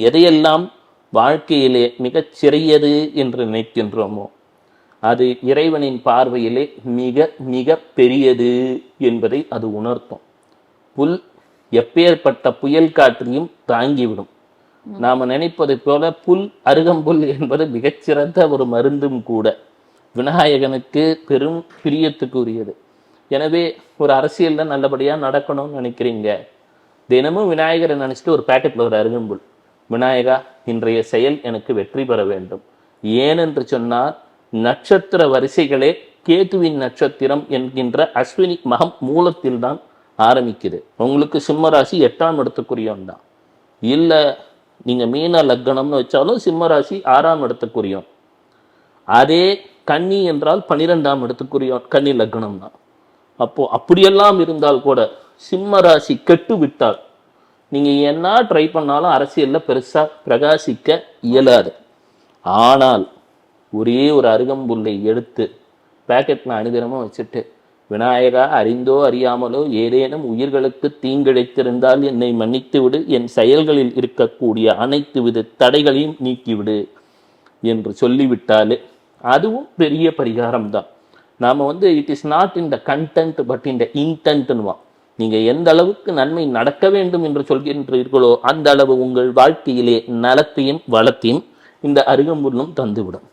எதையெல்லாம் வாழ்க்கையிலே மிகச் சிறியது என்று நினைக்கின்றோமோ அது இறைவனின் பார்வையிலே மிக மிக பெரியது என்பதை அது உணர்த்தும். புல் எப்பேற்பட்ட புயல் காற்றையும் தாங்கிவிடும். நாம நினைப்பதை போல புல், அருகம்புல் என்பது மிகச்சிறந்த ஒரு மருந்தும் கூட. விநாயகனுக்கு பெரும் பிரியத்துக்குரியது. எனவே ஒரு அரசியல்ல நல்லபடியா நடக்கணும்னு நினைக்கிறீங்க, தினமும் விநாயகரை நினைச்சிட்டு ஒரு பேக்கெட்ல ஒரு அருகம்புல், விநாயகா இன்றைய செயல் எனக்கு வெற்றி பெற வேண்டும். ஏனென்று சொன்னால் நட்சத்திர வரிசைகளே கேதுவின் நட்சத்திரம் என்கின்ற அஸ்வினி மகம் மூலத்தில் தான் ஆரம்பிக்குது. உங்களுக்கு சிம்ம ராசி 8ஆம் இடத்துக்குரியவன் தான். இல்லை நீங்க மீன லக்னம்னு வச்சாலும் சிம்ம ராசி 6ஆம் இடத்துக்குரியவன். அதே கன்னி என்றால் 12ஆம் இடத்துக்குரியவன், கன்னி லக்னம் தான். அப்போ அப்படியெல்லாம் இருந்தால் கூட சிம்ம ராசி கெட்டு விட்டால் நீங்க என்ன ட்ரை பண்ணாலும் அரசியல்ல பெருசா பிரகாசிக்க இயலாது. ஆனால் ஒரே ஒரு அருகம்புல்லை எடுத்து பேக்கெட்ல அனுதினமும் வச்சுட்டு, விநாயகா அறிந்தோ அறியாமலோ ஏதேனும் உயிர்களுக்கு தீங்கிழைத்திருந்தால் என்னை மன்னித்து விடு, என் செயல்களில் இருக்கக்கூடிய அனைத்து வித தடைகளையும் நீக்கிவிடு என்று சொல்லிவிட்டாலே அதுவும் பெரிய பரிகாரம் தான். நாம it is not in the content but in the இன்டென்ட்னுவான். நீங்க எந்த அளவுக்கு நன்மை நடக்க வேண்டும் என்று சொல்கின்றீர்களோ அந்த அளவு உங்கள் வாழ்க்கையிலே நலத்தையும் வளத்தையும் இந்த அருகம்புல்லும் தந்துவிடும்.